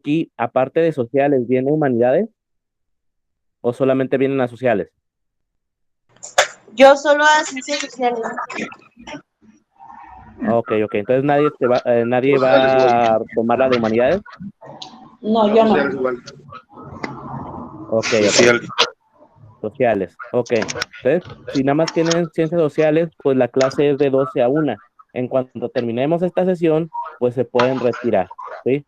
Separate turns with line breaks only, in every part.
aquí, aparte de sociales, ¿viene humanidades o solamente vienen las sociales?
Yo solo a ciencias sociales.
Ok, ok, entonces nadie
Sociales igual.
va a tomar la de humanidades.
No,
No,
yo no.
sociales igual.
Ok, ok,
Social.
sociales, ok. Entonces, si nada más tienen ciencias sociales, pues la clase es de 12 a 1. En cuanto terminemos esta sesión, pues se pueden retirar, ¿sí?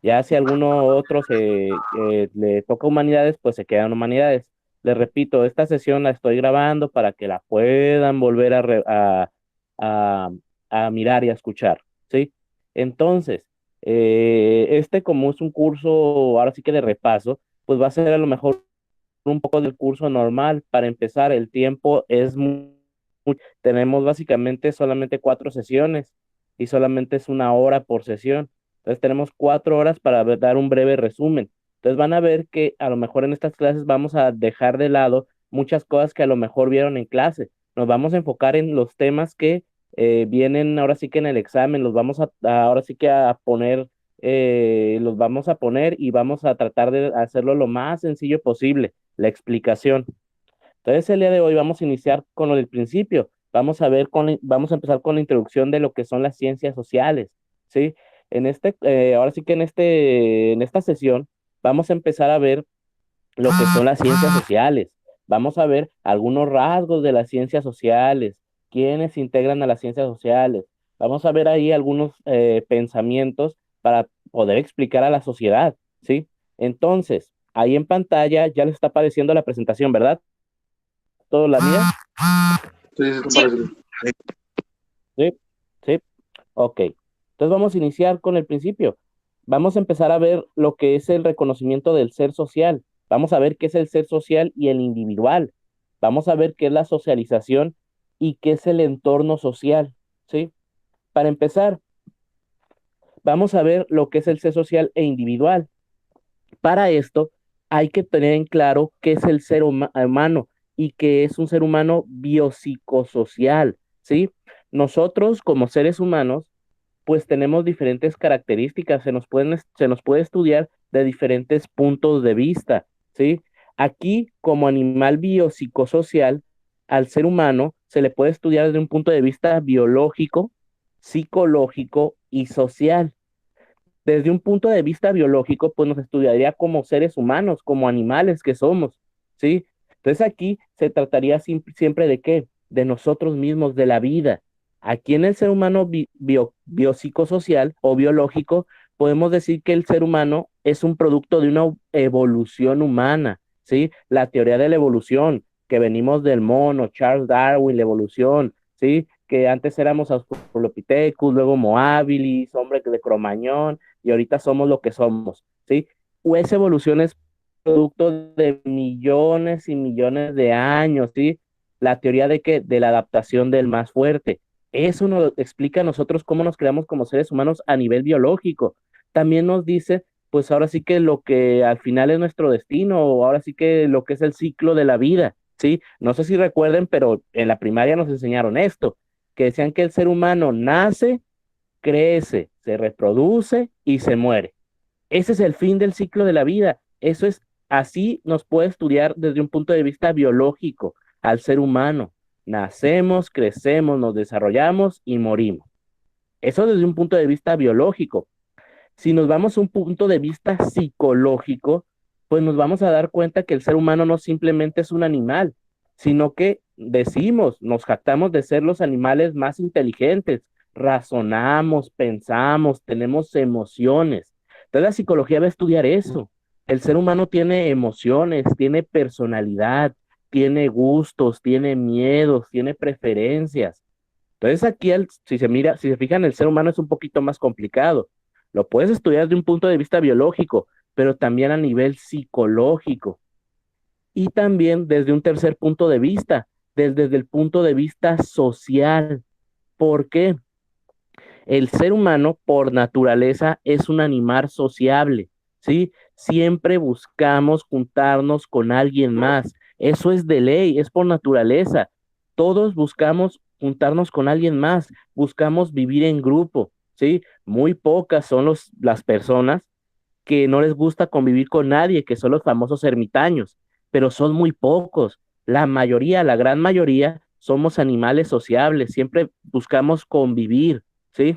Ya si alguno otro le toca humanidades, pues se quedan humanidades. Les repito, esta sesión la estoy grabando para que la puedan volver a, a mirar y a escuchar, ¿sí? Entonces, como es un curso, ahora sí que de repaso, pues va a ser a lo mejor un poco del curso normal. Para empezar, el tiempo es tenemos básicamente solamente 4 sesiones y solamente es 1 hora por sesión. Entonces tenemos 4 horas para dar un breve resumen. Entonces van a ver que a lo mejor en estas clases vamos a dejar de lado muchas cosas que a lo mejor vieron en clase. Nos vamos a enfocar en los temas que vienen ahora sí que en el examen, los vamos ahora sí que a poner, los vamos a poner y vamos a tratar de hacerlo lo más sencillo posible, la explicación. Entonces, el día de hoy vamos a iniciar con lo del principio. Vamos a empezar con la introducción de lo que son las ciencias sociales, ¿sí? Ahora sí que en esta sesión vamos a empezar a ver lo que son las ciencias sociales. Vamos a ver algunos rasgos de las ciencias sociales, quiénes se integran a las ciencias sociales. Vamos a ver ahí algunos pensamientos para poder explicar a la sociedad, ¿sí? Entonces, ahí en pantalla ya les está apareciendo la presentación, ¿verdad? ¿Todo la mía?
Sí, sí, está
Sí,
parecido.
Sí, sí, ok. Entonces vamos a iniciar con el principio. Vamos a empezar a ver lo que es el reconocimiento del ser social. Vamos a ver qué es el ser social y el individual. Vamos a ver qué es la socialización y qué es el entorno social, ¿sí? Para empezar, vamos a ver lo que es el ser social e individual. Para esto, hay que tener en claro qué es el humano y que es un ser humano biopsicosocial, ¿sí? Nosotros, como seres humanos, pues tenemos diferentes características, se nos puede estudiar de diferentes puntos de vista, ¿sí? Aquí, como animal biopsicosocial, al ser humano se le puede estudiar desde un punto de vista biológico, psicológico y social. Desde un punto de vista biológico, pues nos estudiaría como seres humanos, como animales que somos, ¿sí? Entonces aquí se trataría siempre de qué, de nosotros mismos, de la vida. Aquí en el ser humano biopsicosocial o biológico, podemos decir que el ser humano es un producto de una evolución humana, ¿sí? La teoría de la evolución, que venimos del mono, Charles Darwin, la evolución, ¿sí? Que antes éramos Australopithecus, luego Homo habilis, hombre de Cromañón, y ahorita somos lo que somos, ¿sí? O esa evolución es producto de millones y millones de años, ¿sí? La teoría de la adaptación del más fuerte. Eso nos explica a nosotros cómo nos creamos como seres humanos a nivel biológico. También nos dice, pues ahora sí que lo que al final es nuestro destino, o ahora sí que lo que es el ciclo de la vida, ¿sí? No sé si recuerden, pero en la primaria nos enseñaron esto, que decían que el ser humano nace, crece, se reproduce y se muere. Ese es el fin del ciclo de la vida. Eso es, así nos puede estudiar desde un punto de vista biológico al ser humano. Nacemos, crecemos, nos desarrollamos y morimos. Eso desde un punto de vista biológico. Si nos vamos a un punto de vista psicológico, pues nos vamos a dar cuenta que el ser humano no simplemente es un animal, sino que nos jactamos de ser los animales más inteligentes, razonamos, pensamos, tenemos emociones. Entonces la psicología va a estudiar eso. El ser humano tiene emociones, tiene personalidad, tiene gustos, tiene miedos, tiene preferencias. Entonces aquí, si se fijan, el ser humano es un poquito más complicado. Lo puedes estudiar desde un punto de vista biológico, pero también a nivel psicológico y también desde un tercer punto de vista, desde el punto de vista social. ¿Por qué? El ser humano por naturaleza es un animal sociable, ¿sí? Siempre buscamos juntarnos con alguien más. Eso es de ley, es por naturaleza. Todos buscamos juntarnos con alguien más, buscamos vivir en grupo, ¿sí? Muy pocas son las personas que no les gusta convivir con nadie, que son los famosos ermitaños, pero son muy pocos. La mayoría, la gran mayoría, somos animales sociables, siempre buscamos convivir, ¿sí?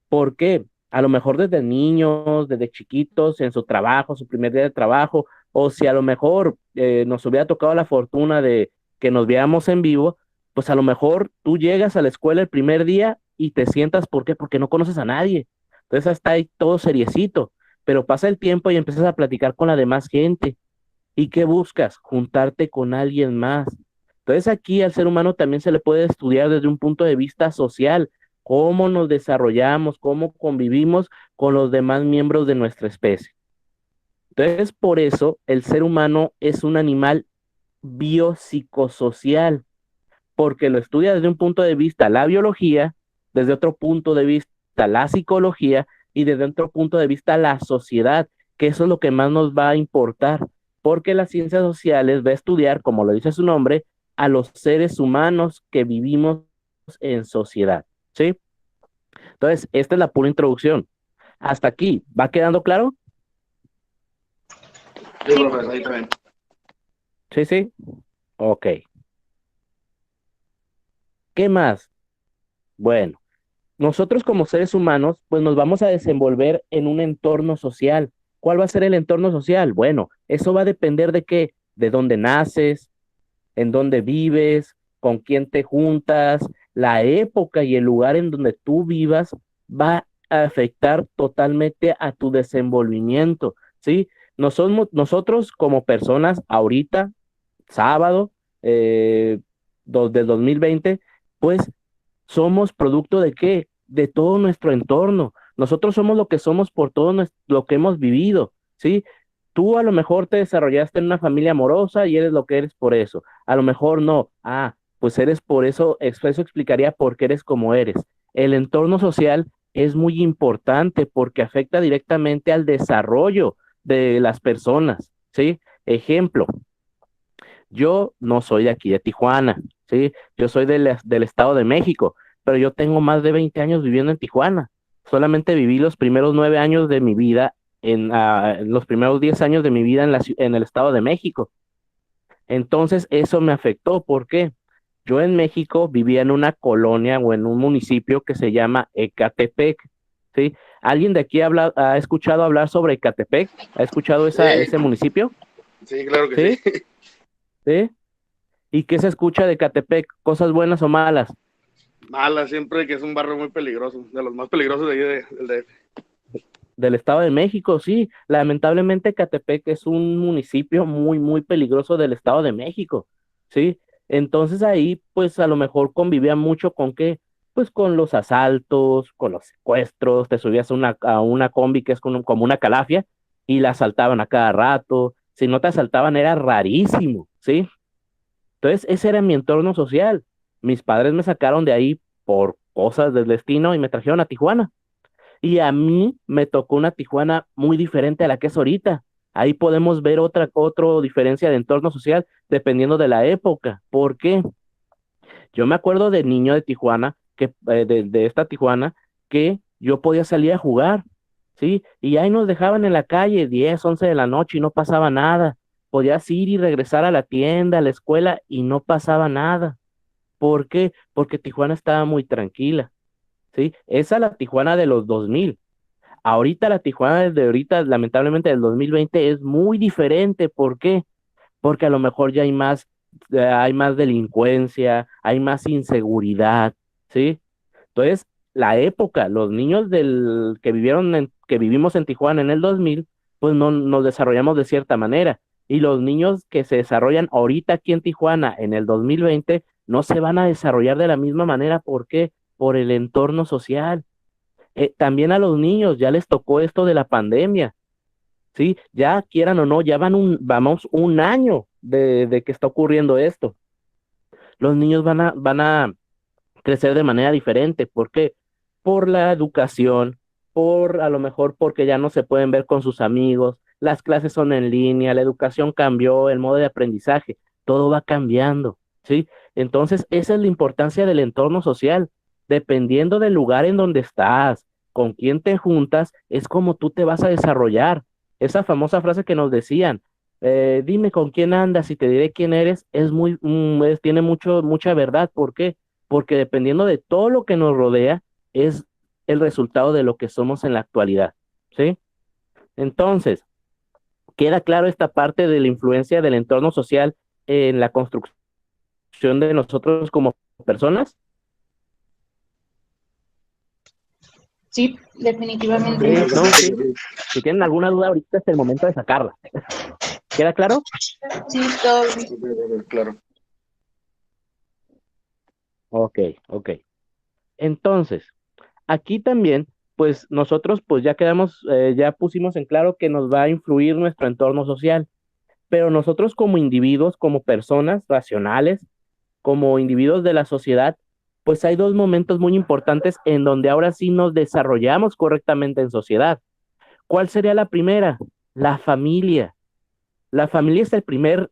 ¿Por qué? A lo mejor desde niños, desde chiquitos, en su trabajo, su primer día de trabajo, o si a lo mejor nos hubiera tocado la fortuna de que nos viéramos en vivo, pues a lo mejor tú llegas a la escuela el primer día y te sientas, ¿por qué? Porque no conoces a nadie. Entonces hasta ahí todo seriecito, pero pasa el tiempo y empiezas a platicar con la demás gente. ¿Y qué buscas? Juntarte con alguien más. Entonces aquí al ser humano también se le puede estudiar desde un punto de vista social, cómo nos desarrollamos, cómo convivimos con los demás miembros de nuestra especie. Entonces, por eso el ser humano es un animal biopsicosocial, porque lo estudia desde un punto de vista la biología, desde otro punto de vista la psicología y desde otro punto de vista la sociedad, que eso es lo que más nos va a importar, porque las ciencias sociales va a estudiar, como lo dice su nombre, a los seres humanos que vivimos en sociedad, ¿sí? Entonces, esta es la pura introducción. Hasta aquí, ¿va quedando claro?
Sí, profesor, ahí también.
Sí, sí. Ok. ¿Qué más? Bueno, nosotros como seres humanos, pues nos vamos a desenvolver en un entorno social. ¿Cuál va a ser el entorno social? Bueno, eso va a depender de qué, de dónde naces, en dónde vives, con quién te juntas, la época y el lugar en donde tú vivas va a afectar totalmente a tu desenvolvimiento, ¿sí? Nosotros como personas ahorita, sábado, eh, del 2020, pues somos producto de qué? De todo nuestro entorno. Nosotros somos lo que somos por todo lo que hemos vivido, ¿sí? Tú a lo mejor te desarrollaste en una familia amorosa y eres lo que eres por eso. A lo mejor no. Ah, pues eres por eso, eso explicaría por qué eres como eres. El entorno social es muy importante porque afecta directamente al desarrollo de las personas, ¿sí? Ejemplo, yo no soy de aquí de Tijuana, ¿sí? Yo soy del Estado de México, pero yo tengo más de 20 años viviendo en Tijuana. Solamente viví los primeros 9 años de mi vida, los primeros 10 años de mi vida en el Estado de México. Entonces, eso me afectó. ¿Por qué? Yo en México vivía en una colonia o en un municipio que se llama Ecatepec, ¿sí? ¿Alguien de aquí ha escuchado hablar sobre Ecatepec? ¿Ha escuchado ese
Sí,
municipio?
sí, claro que
¿Sí?
sí.
¿Sí? ¿Y qué se escucha de Catepec? ¿Cosas buenas o malas?
Mala, siempre que es un barrio muy peligroso, de los más peligrosos de ahí del DF.
Del Estado de México, sí. Lamentablemente Catepec es un municipio muy, muy peligroso del Estado de México, ¿sí? Entonces ahí, pues a lo mejor convivía mucho con qué, pues con los asaltos, con los secuestros, te subías a una combi que es como una calafia y la asaltaban a cada rato. Si no te asaltaban era rarísimo, ¿sí? Entonces ese era mi entorno social. Mis padres me sacaron de ahí por cosas del destino y me trajeron a Tijuana. Y a mí me tocó una Tijuana muy diferente a la que es ahorita. Ahí podemos ver otra diferencia de entorno social dependiendo de la época. ¿Por qué? Yo me acuerdo de niño de Tijuana, de esta Tijuana, que yo podía salir a jugar, ¿sí? Y ahí nos dejaban en la calle 10, 11 de la noche y no pasaba nada. Podías ir y regresar a la tienda, a la escuela y no pasaba nada. ¿Por qué? Porque Tijuana estaba muy tranquila, ¿sí? Esa es la Tijuana de los 2000. Ahorita la Tijuana desde ahorita, lamentablemente del 2020, es muy diferente. ¿Por qué? Porque a lo mejor ya hay más delincuencia, hay más inseguridad, ¿sí? Entonces, la época, los niños que vivimos en Tijuana en el 2000, pues no nos desarrollamos de cierta manera. Y los niños que se desarrollan ahorita aquí en Tijuana en el 2020 no se van a desarrollar de la misma manera. ¿Por qué? Por el entorno social. También a los niños ya les tocó esto de la pandemia, ¿sí? Ya quieran o no, vamos un año de que está ocurriendo esto. Los niños van a crecer de manera diferente. ¿Por qué? Por la educación, a lo mejor porque ya no se pueden ver con sus amigos, las clases son en línea, la educación cambió, el modo de aprendizaje, todo va cambiando, ¿sí? Entonces, esa es la importancia del entorno social. Dependiendo del lugar en donde estás, con quién te juntas, es como tú te vas a desarrollar. Esa famosa frase que nos decían, dime con quién andas y te diré quién eres, tiene mucha verdad. ¿Por qué? Porque dependiendo de todo lo que nos rodea, es el resultado de lo que somos en la actualidad, ¿sí? Entonces, queda claro esta parte de la influencia del entorno social en la construcción de nosotros como personas.
Sí,
Sí,
definitivamente.
no, sí. Si tienen alguna duda ahorita es el momento de sacarla. ¿Queda claro?
Sí, todo.
Claro.
Ok, ok. Entonces, aquí también, pues nosotros pues ya quedamos, ya pusimos en claro que nos va a influir nuestro entorno social, pero nosotros como individuos, como personas racionales, como individuos de la sociedad, pues hay dos momentos muy importantes en donde ahora sí nos desarrollamos correctamente en sociedad. ¿Cuál sería la primera? La familia. La familia es el primer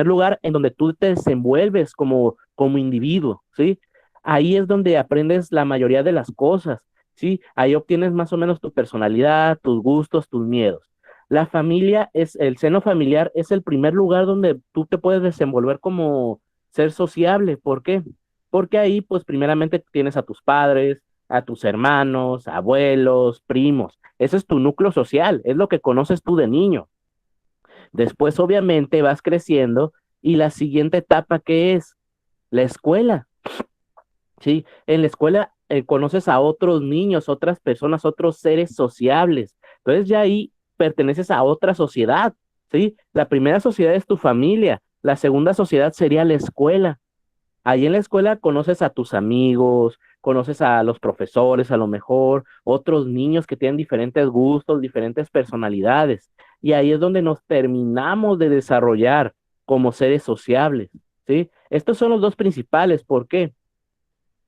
lugar en donde tú te desenvuelves como individuo, ¿sí? Ahí es donde aprendes la mayoría de las cosas, ¿sí? Ahí obtienes más o menos tu personalidad, tus gustos, tus miedos. El seno familiar es el primer lugar donde tú te puedes desenvolver como ser sociable. ¿Por qué? Porque ahí, pues, primeramente tienes a tus padres, a tus hermanos, abuelos, primos. Ese es tu núcleo social, es lo que conoces tú de niño. Después, obviamente, vas creciendo y la siguiente etapa que es la escuela, ¿sí? En la escuela conoces a otros niños, otras personas, otros seres sociables. Entonces ya ahí perteneces a otra sociedad, ¿sí? La primera sociedad es tu familia, la segunda sociedad sería la escuela. Ahí en la escuela conoces a tus amigos, conoces a los profesores, a lo mejor, otros niños que tienen diferentes gustos, diferentes personalidades. Y ahí es donde nos terminamos de desarrollar como seres sociables, ¿sí? Estos son los dos principales. ¿Por qué?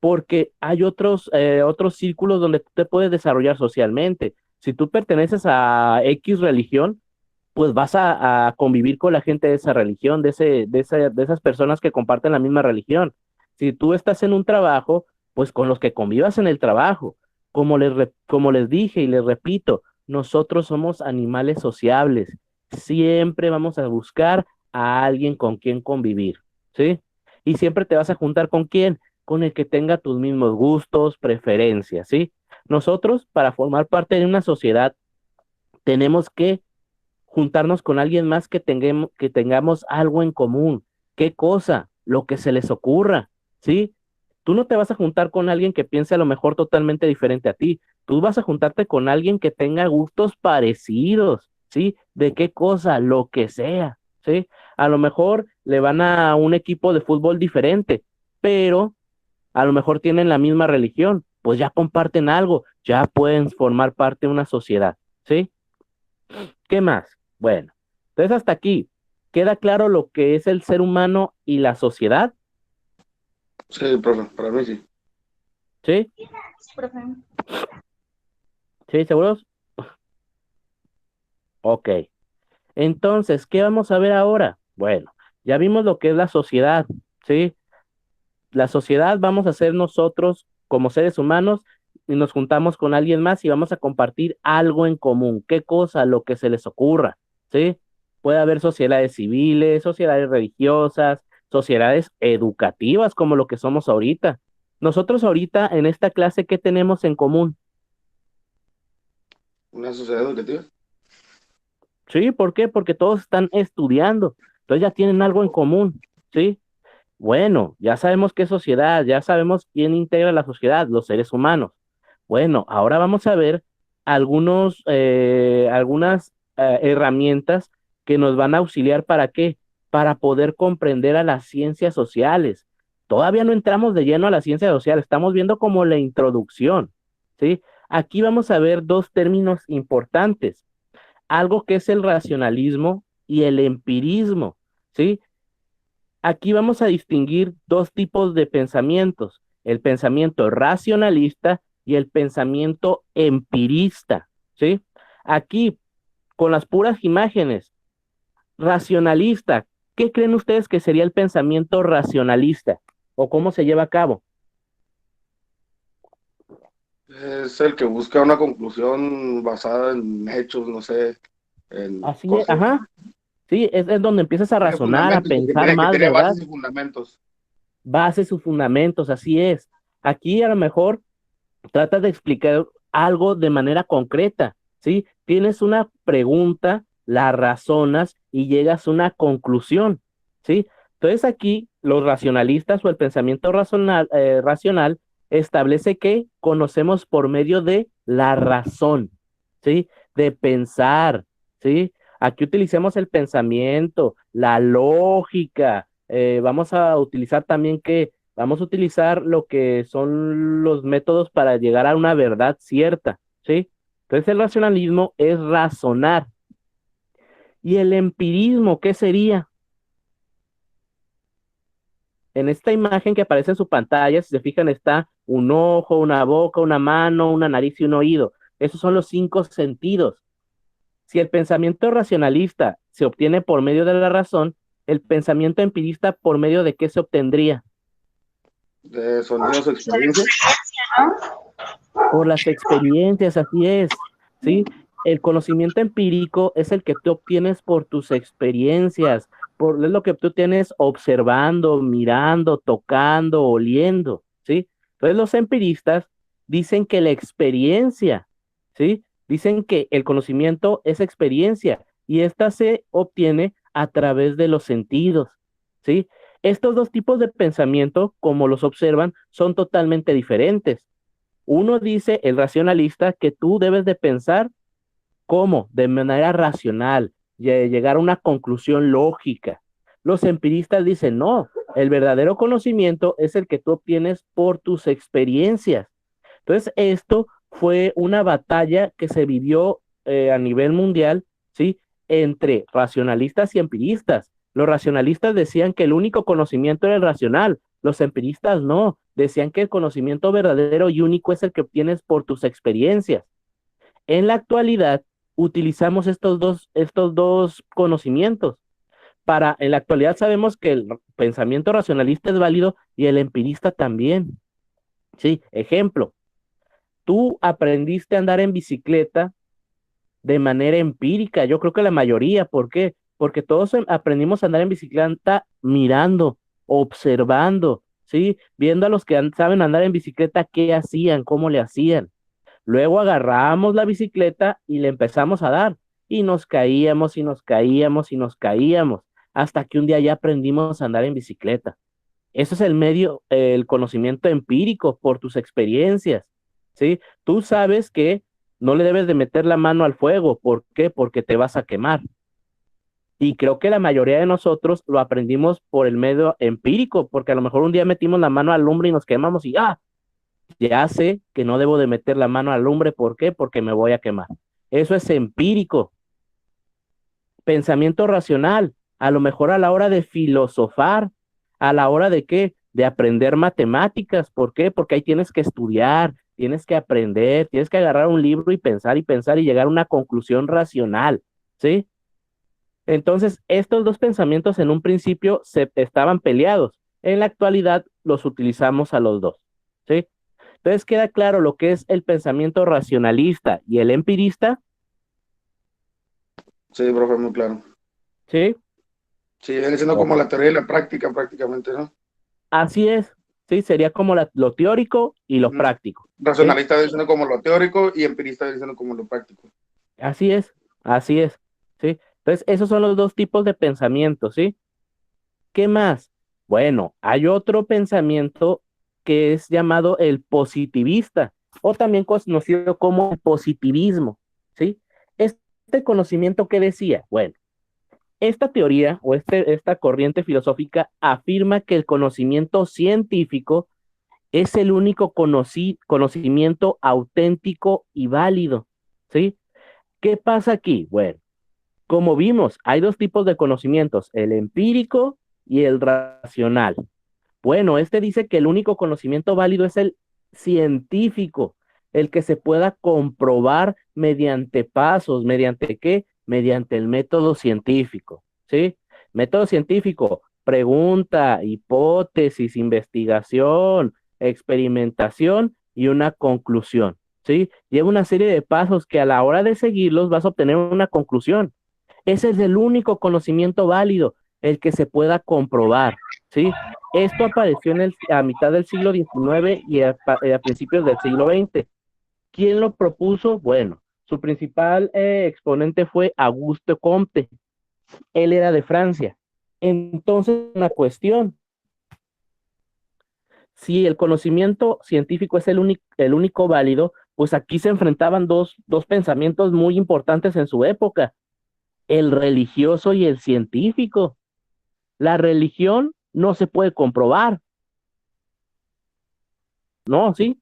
Porque hay otros círculos donde tú te puedes desarrollar socialmente. Si tú perteneces a X religión, pues vas a convivir con la gente de esa religión, de esas personas que comparten la misma religión. Si tú estás en un trabajo, pues con los que convivas en el trabajo. Como les dije y les repito, nosotros somos animales sociables. Siempre vamos a buscar a alguien con quien convivir, ¿sí? Y siempre te vas a juntar con quién, con el que tenga tus mismos gustos, preferencias, ¿sí? Nosotros, para formar parte de una sociedad, tenemos que juntarnos con alguien más que tengamos algo en común. ¿Qué cosa? Lo que se les ocurra, ¿sí? Tú no te vas a juntar con alguien que piense a lo mejor totalmente diferente a ti. Tú vas a juntarte con alguien que tenga gustos parecidos, ¿sí? ¿De qué cosa? Lo que sea, ¿sí? A lo mejor le van a un equipo de fútbol diferente, pero a lo mejor tienen la misma religión, pues ya comparten algo, ya pueden formar parte de una sociedad, ¿sí? ¿Qué más? Bueno, entonces hasta aquí, ¿queda claro lo que es el ser humano y la sociedad?
Sí, profe, para mí sí.
¿Sí?
Profe.
¿Sí? ¿Seguros? Ok. Entonces, ¿qué vamos a ver ahora? Bueno, ya vimos lo que es la sociedad, ¿sí? La sociedad vamos a ser nosotros como seres humanos y nos juntamos con alguien más y vamos a compartir algo en común. ¿Qué cosa? Lo que se les ocurra, ¿sí? Puede haber sociedades civiles, sociedades religiosas, sociedades educativas como lo que somos ahorita. Nosotros ahorita en esta clase, ¿qué tenemos en común?
Una sociedad educativa.
Sí, ¿por qué? Porque todos están estudiando, entonces ya tienen algo en común, ¿sí? Bueno, ya sabemos qué sociedad, ya sabemos quién integra la sociedad, los seres humanos. Bueno, ahora vamos a ver algunas herramientas que nos van a auxiliar para qué, para poder comprender a las ciencias sociales. Todavía no entramos de lleno a la ciencia social, estamos viendo como la introducción, ¿sí? Aquí vamos a ver dos términos importantes, algo que es el racionalismo y el empirismo, ¿sí? Aquí vamos a distinguir dos tipos de pensamientos, el pensamiento racionalista y el pensamiento empirista, ¿sí? Aquí, con las puras imágenes, racionalista, ¿qué creen ustedes que sería el pensamiento racionalista? ¿O cómo se lleva a cabo?
Es el que busca una conclusión basada en hechos, no sé, en
Así es,
cosas.
ajá, sí, es donde empiezas a
Tiene
razonar, a
fundamentos,
pensar
que
más,
tiene
¿verdad?
bases y fundamentos.
Bases sus fundamentos, así es. Aquí a lo mejor tratas de explicar algo de manera concreta, ¿sí? Tienes una pregunta, la razonas y llegas a una conclusión, ¿sí? Entonces aquí los racionalistas o el pensamiento racional establece que conocemos por medio de la razón, ¿sí? De pensar, ¿sí? Aquí utilicemos el pensamiento, la lógica, vamos a utilizar también que vamos a utilizar lo que son los métodos para llegar a una verdad cierta, ¿sí? Entonces el racionalismo es razonar. ¿Y el empirismo qué sería? En esta imagen que aparece en su pantalla, si se fijan, está un ojo, una boca, una mano, una nariz y un oído. Esos son los cinco sentidos. Si el pensamiento racionalista se obtiene por medio de la razón, el pensamiento empirista por medio de qué se obtendría?
De sonidos,
La
experiencias.
experiencia, ¿no?
Por las experiencias, así es, ¿sí? El conocimiento empírico es el que tú obtienes por tus experiencias, es lo que tú tienes observando, mirando, tocando, oliendo, ¿sí? Entonces los empiristas dicen que la experiencia, ¿sí? Dicen que el conocimiento es experiencia y esta se obtiene a través de los sentidos, ¿sí? Estos dos tipos de pensamiento, como los observan, son totalmente diferentes. Uno dice, el racionalista, que tú debes de pensar cómo, de manera racional, llegar a una conclusión lógica. Los empiristas dicen, no, el verdadero conocimiento es el que tú obtienes por tus experiencias. Entonces, esto fue una batalla que se vivió a nivel mundial, ¿sí? Entre racionalistas y empiristas. Los racionalistas decían que el único conocimiento era el racional, los empiristas no, decían que el conocimiento verdadero y único es el que obtienes por tus experiencias. En la actualidad, utilizamos estos dos conocimientos. En la actualidad sabemos que el pensamiento racionalista es válido y el empirista también. Sí, ejemplo, tú aprendiste a andar en bicicleta de manera empírica. Yo creo que la mayoría, ¿por qué? Porque todos aprendimos a andar en bicicleta mirando, observando, ¿sí? Viendo a los que saben andar en bicicleta, qué hacían, cómo le hacían. Luego agarramos la bicicleta y le empezamos a dar. Y nos caíamos y nos caíamos y nos caíamos. Hasta que un día ya aprendimos a andar en bicicleta. Eso es el medio, el conocimiento empírico por tus experiencias, ¿sí? Tú sabes que no le debes de meter la mano al fuego. ¿Por qué? Porque te vas a quemar. Y creo que la mayoría de nosotros lo aprendimos por el medio empírico, porque a lo mejor un día metimos la mano al lumbre y nos quemamos y ya sé que no debo de meter la mano al lumbre. ¿Por qué? Porque me voy a quemar. Eso es empírico. Pensamiento racional, a lo mejor a la hora de filosofar, a la hora de qué, de aprender matemáticas. ¿Por qué? Porque ahí tienes que estudiar, tienes que aprender, tienes que agarrar un libro y pensar y llegar a una conclusión racional, ¿sí? Entonces, estos dos pensamientos en un principio se estaban peleados. En la actualidad los utilizamos a los dos, ¿sí? Entonces queda claro lo que es el pensamiento racionalista y el empirista,
Sí, profe, muy claro.
¿sí?
Sí, viene siendo
Ok.
como la teoría y la práctica prácticamente, ¿no?
Así es, sí, sería como lo teórico y lo
Ujú.
práctico, ¿sí?
Racionalista viene siendo como lo teórico y empirista viene siendo como lo práctico.
Así es, así es, ¿sí? Entonces, esos son los dos tipos de pensamiento, ¿sí? ¿Qué más? Bueno, hay otro pensamiento que es llamado el positivista, o también conocido como el positivismo, ¿sí? Este conocimiento que decía, bueno, esta teoría o esta corriente filosófica afirma que el conocimiento científico es el único conocimiento auténtico y válido, ¿sí? ¿Qué pasa aquí? Bueno, como vimos, hay dos tipos de conocimientos, el empírico y el racional. Bueno, este dice que el único conocimiento válido es el científico, el que se pueda comprobar mediante pasos, ¿mediante qué? Mediante el método científico, ¿sí? Método científico, pregunta, hipótesis, investigación, experimentación y una conclusión. ¿sí? Lleva una serie de pasos que a la hora de seguirlos vas a obtener una conclusión. Ese es el único conocimiento válido, el que se pueda comprobar, ¿sí? Esto apareció a mitad del siglo XIX y a principios del siglo XX. ¿Quién lo propuso? Bueno, su principal exponente fue Auguste Comte. Él era de Francia. Entonces, una cuestión, si el conocimiento científico es el único válido, pues aquí se enfrentaban dos pensamientos muy importantes en su época, el religioso y el científico. La religión no se puede comprobar, ¿no? ¿Sí?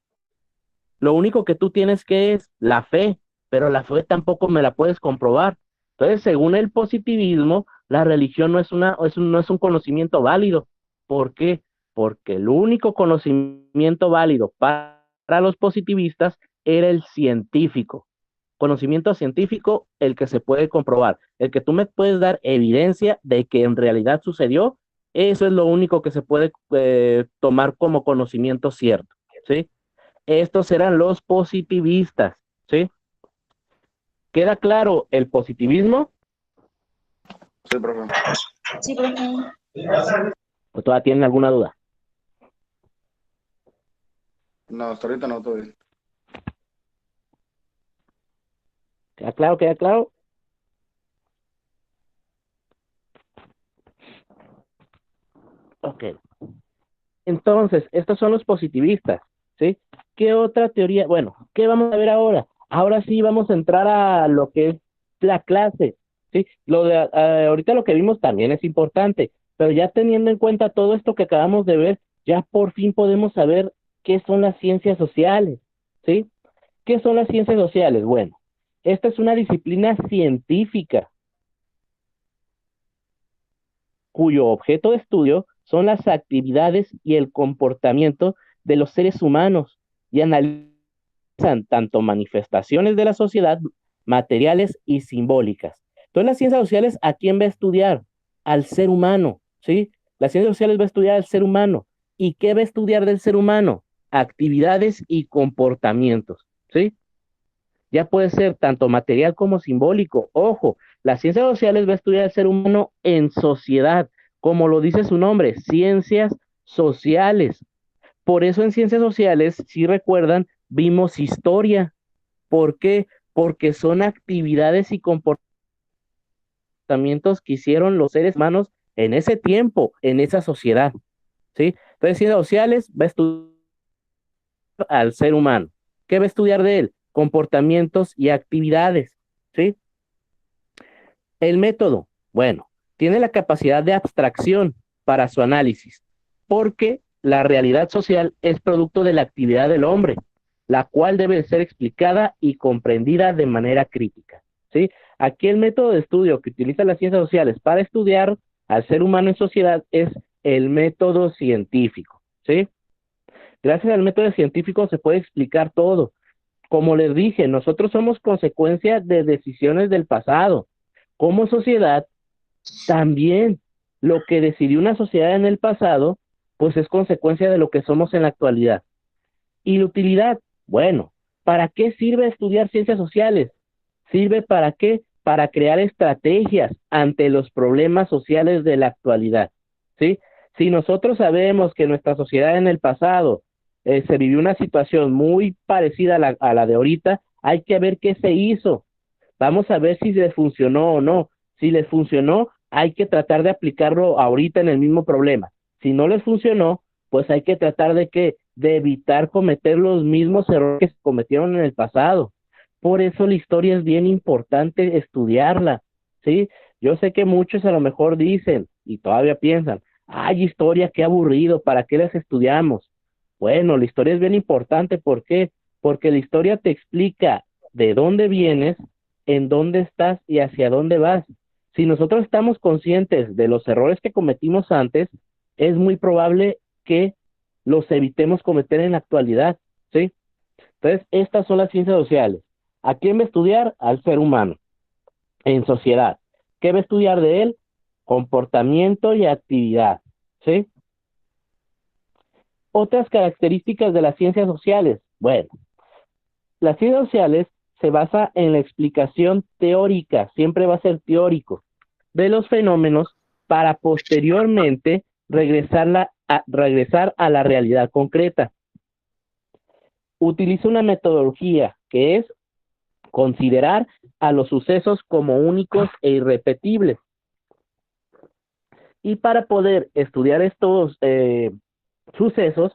Lo único que tú tienes que es la fe, pero la fe tampoco me la puedes comprobar. Entonces, según el positivismo, la religión no es un conocimiento válido. ¿Por qué? Porque el único conocimiento válido para los positivistas era el científico. Conocimiento científico, el que se puede comprobar, el que tú me puedes dar evidencia de que en realidad sucedió, eso es lo único que se puede tomar como conocimiento cierto, ¿sí? Estos eran los positivistas, ¿sí? ¿Queda claro el positivismo?
Sí, profe.
Sí, profe.
¿O todavía tienen alguna duda?
No, hasta ahorita no, todavía.
¿Queda claro? ¿Queda claro? Ok. Entonces, estos son los positivistas, ¿sí? ¿Qué otra teoría? Bueno, ¿qué vamos a ver ahora? Ahora sí vamos a entrar a lo que es la clase, ¿sí? Ahorita lo que vimos también es importante, pero ya teniendo en cuenta todo esto que acabamos de ver, ya por fin podemos saber qué son las ciencias sociales, ¿sí? ¿Qué son las ciencias sociales? Bueno, esta es una disciplina científica cuyo objeto de estudio son las actividades y el comportamiento de los seres humanos y analizan tanto manifestaciones de la sociedad, materiales y simbólicas. Entonces, las ciencias sociales, ¿a quién va a estudiar? Al ser humano, ¿sí? Las ciencias sociales va a estudiar al ser humano. ¿Y qué va a estudiar del ser humano? Actividades y comportamientos, ¿sí? Ya puede ser tanto material como simbólico. Ojo, las ciencias sociales va a estudiar al ser humano en sociedad, como lo dice su nombre, ciencias sociales. Por eso en ciencias sociales, si recuerdan, vimos historia. ¿Por qué? Porque son actividades y comportamientos que hicieron los seres humanos en ese tiempo, en esa sociedad. ¿Sí? Entonces, ciencias sociales va a estudiar al ser humano. ¿Qué va a estudiar de él? Comportamientos y actividades. ¿Sí? El método, bueno, tiene la capacidad de abstracción para su análisis, porque la realidad social es producto de la actividad del hombre, la cual debe ser explicada y comprendida de manera crítica. ¿Sí? Aquí el método de estudio que utiliza las ciencias sociales para estudiar al ser humano en sociedad es el método científico. ¿Sí? Gracias al método científico se puede explicar todo. Como les dije, nosotros somos consecuencia de decisiones del pasado. Como sociedad, también lo que decidió una sociedad en el pasado, pues es consecuencia de lo que somos en la actualidad. ¿Y la utilidad? Bueno, ¿para qué sirve estudiar ciencias sociales? ¿Sirve para qué? Para crear estrategias ante los problemas sociales de la actualidad, ¿sí? Si nosotros sabemos que nuestra sociedad en el pasado se vivió una situación muy parecida a la de ahorita, hay que ver qué se hizo. Vamos a ver si les funcionó o no. Si les funcionó, hay que tratar de aplicarlo ahorita en el mismo problema. Si no les funcionó, pues hay que tratar de evitar cometer los mismos errores que se cometieron en el pasado. Por eso la historia es bien importante estudiarla, ¿sí? Yo sé que muchos a lo mejor dicen y todavía piensan, ay, historia, qué aburrido, ¿para qué las estudiamos? Bueno, la historia es bien importante, ¿por qué? Porque la historia te explica de dónde vienes, en dónde estás y hacia dónde vas. Si nosotros estamos conscientes de los errores que cometimos antes, es muy probable que los evitemos cometer en la actualidad, ¿sí? Entonces, estas son las ciencias sociales. ¿A quién va a estudiar? Al ser humano, en sociedad. ¿Qué va a estudiar de él? Comportamiento y actividad, ¿sí? Otras características de las ciencias sociales. Bueno, Las ciencias sociales se basa en la explicación teórica, siempre va a ser teórico, de los fenómenos para posteriormente regresar a la realidad concreta. Utiliza una metodología que es considerar a los sucesos como únicos e irrepetibles. Y para poder estudiar estos sucesos,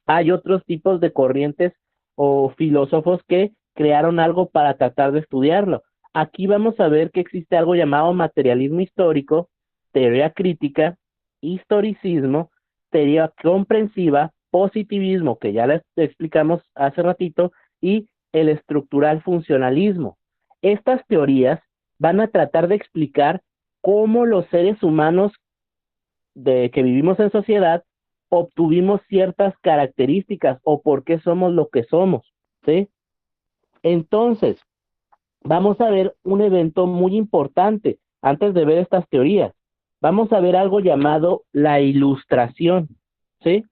hay otros tipos de corrientes o filósofos que crearon algo para tratar de estudiarlo. Aquí vamos a ver que existe algo llamado materialismo histórico, teoría crítica, historicismo, teoría comprensiva, positivismo, que ya les explicamos hace ratito, y el estructural funcionalismo. Estas teorías van a tratar de explicar cómo los seres humanos que vivimos en sociedad obtuvimos ciertas características o por qué somos lo que somos, ¿sí? Entonces, vamos a ver un evento muy importante antes de ver estas teorías. Vamos a ver algo llamado la ilustración, ¿sí?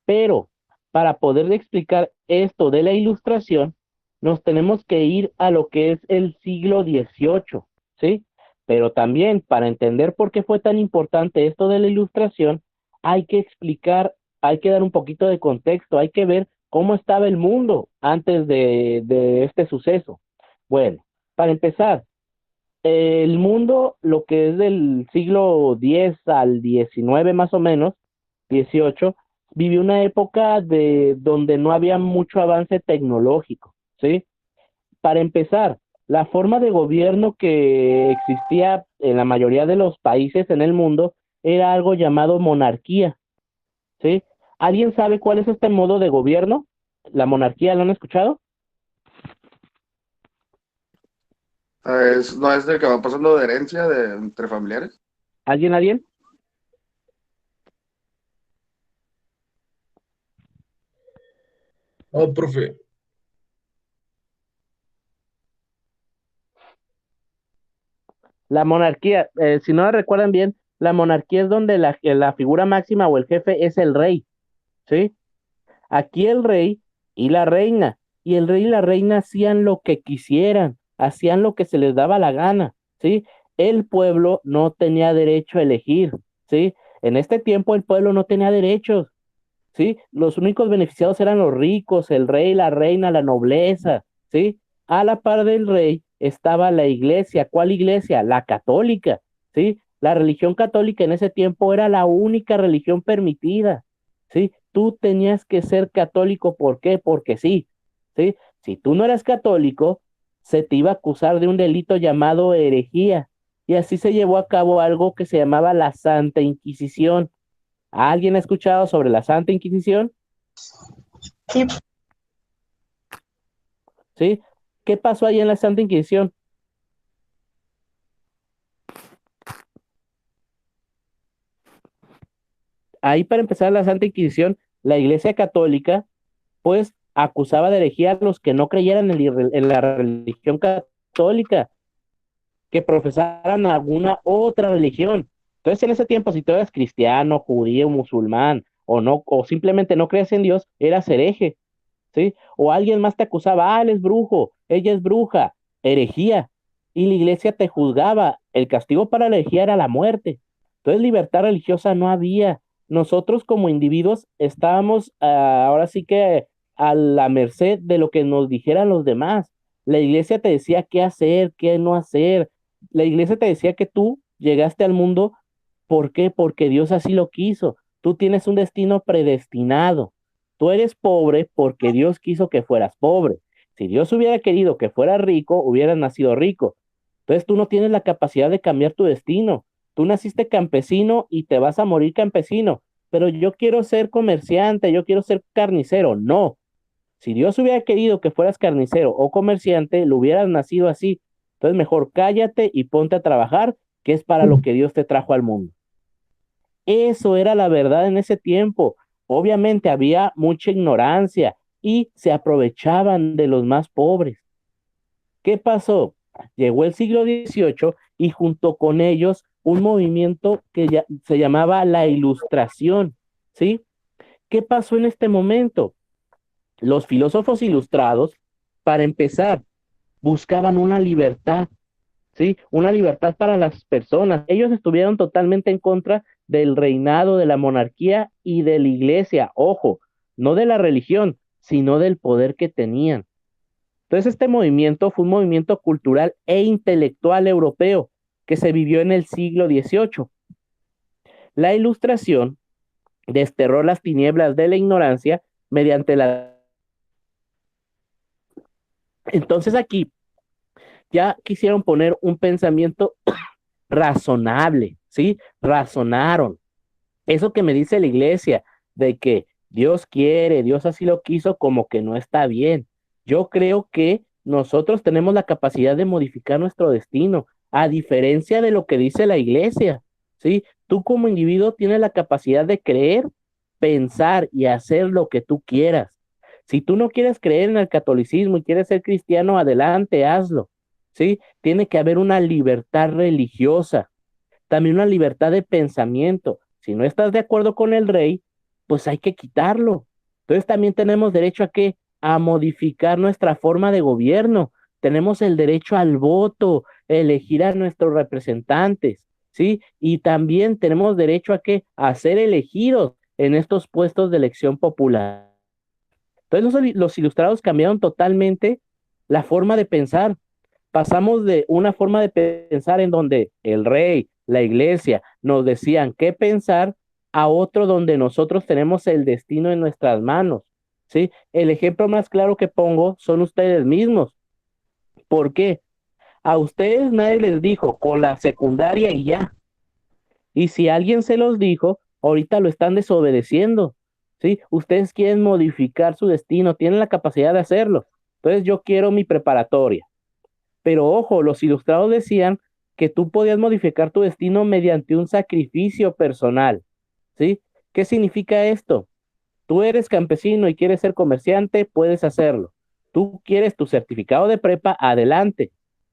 Pero para poder explicar esto de la ilustración, nos tenemos que ir a lo que es el siglo XVIII, ¿sí? Pero también para entender por qué fue tan importante esto de la ilustración, hay que explicar, hay que dar un poquito de contexto, hay que ver cómo estaba el mundo antes de este suceso. Bueno, para empezar, el mundo, lo que es del siglo X al XIX más o menos, XVIII, vivió una época de donde no había mucho avance tecnológico, ¿sí? Para empezar, la forma de gobierno que existía en la mayoría de los países en el mundo era algo llamado monarquía, ¿sí? ¿Alguien sabe cuál es este modo de gobierno? ¿La monarquía lo han escuchado?
¿No es del que va pasando de herencia entre familiares?
¿Alguien?
Oh, profe.
La monarquía, si no recuerdan bien, la monarquía es donde la figura máxima o el jefe es el rey, ¿sí? Aquí el rey y la reina, y el rey y la reina hacían lo que quisieran, hacían lo que se les daba la gana, ¿sí? El pueblo no tenía derecho a elegir, ¿sí? En este tiempo el pueblo no tenía derechos, ¿sí? Los únicos beneficiados eran los ricos, el rey, la reina, la nobleza, ¿sí? A la par del rey estaba la iglesia. ¿Cuál iglesia? La católica, ¿sí? La religión católica en ese tiempo era la única religión permitida, ¿sí? Tú tenías que ser católico, ¿por qué? Porque sí, ¿sí? Si tú no eras católico, se te iba a acusar de un delito llamado herejía, y así se llevó a cabo algo que se llamaba la Santa Inquisición. ¿Alguien ha escuchado sobre la Santa Inquisición?
Sí,
¿Sí? ¿Qué pasó ahí en la Santa Inquisición? Ahí para empezar la Santa Inquisición, la Iglesia Católica, pues acusaba de herejía a los que no creyeran en la religión católica, que profesaran alguna otra religión. Entonces, en ese tiempo, si tú eras cristiano, judío, musulmán, o no, o simplemente no creías en Dios, eras hereje, ¿sí? O alguien más te acusaba, él es brujo, ella es bruja, herejía, y la iglesia te juzgaba, el castigo para la herejía era la muerte. Entonces, libertad religiosa no había. Nosotros como individuos estábamos ahora sí que a la merced de lo que nos dijeran los demás. La iglesia te decía qué hacer, qué no hacer. La iglesia te decía que tú llegaste al mundo, ¿por qué? Porque Dios así lo quiso. Tú tienes un destino predestinado. Tú eres pobre porque Dios quiso que fueras pobre. Si Dios hubiera querido que fueras rico, hubieras nacido rico. Entonces tú no tienes la capacidad de cambiar tu destino. Tú naciste campesino y te vas a morir campesino. Pero yo quiero ser comerciante, yo quiero ser carnicero. No. Si Dios hubiera querido que fueras carnicero o comerciante, lo hubieras nacido así. Entonces mejor cállate y ponte a trabajar, que es para lo que Dios te trajo al mundo. Eso era la verdad en ese tiempo. Obviamente había mucha ignorancia y se aprovechaban de los más pobres. ¿Qué pasó? Llegó el siglo XVIII y junto con ellos un movimiento que se llamaba la Ilustración, ¿sí? ¿Qué pasó en este momento? Los filósofos ilustrados Para empezar, buscaban una libertad, ¿sí? Una libertad para las personas. Ellos estuvieron totalmente en contra del reinado, de la monarquía y de la iglesia, ojo, no de la religión, sino del poder que tenían. Entonces, este movimiento fue un movimiento cultural e intelectual europeo que se vivió en el siglo XVIII. La Ilustración desterró las tinieblas de la ignorancia mediante la... Entonces aquí ya quisieron poner un pensamiento razonable, ¿sí? Razonaron. Eso que me dice la iglesia de que Dios quiere, Dios así lo quiso, como que no está bien. Yo creo que nosotros tenemos la capacidad de modificar nuestro destino, a diferencia de lo que dice la iglesia, ¿sí? Tú como individuo tienes la capacidad de creer, pensar y hacer lo que tú quieras. Si tú no quieres creer en el catolicismo y quieres ser cristiano, adelante, hazlo, ¿sí? Tiene que haber una libertad religiosa, también una libertad de pensamiento. Si no estás de acuerdo con el rey, pues hay que quitarlo. Entonces también tenemos derecho a qué? A modificar nuestra forma de gobierno. Tenemos el derecho al voto, elegir a nuestros representantes, ¿sí? Y también tenemos derecho a qué? A ser elegidos en estos puestos de elección popular. Entonces los ilustrados cambiaron totalmente la forma de pensar. Pasamos de una forma de pensar en donde el rey, la iglesia nos decían qué pensar, a otro donde nosotros tenemos el destino en nuestras manos, ¿sí? El ejemplo más claro que pongo son ustedes mismos. ¿Por qué? A ustedes nadie les dijo con la secundaria y ya. Y si alguien se los dijo, ahorita lo están desobedeciendo, ¿sí? Ustedes quieren modificar su destino, tienen la capacidad de hacerlo. Entonces yo quiero mi preparatoria. Pero ojo, los ilustrados decían que tú podías modificar tu destino mediante un sacrificio personal, ¿sí? ¿Qué significa esto? Tú eres campesino y quieres ser comerciante, puedes hacerlo. Tú quieres tu certificado de prepa, adelante.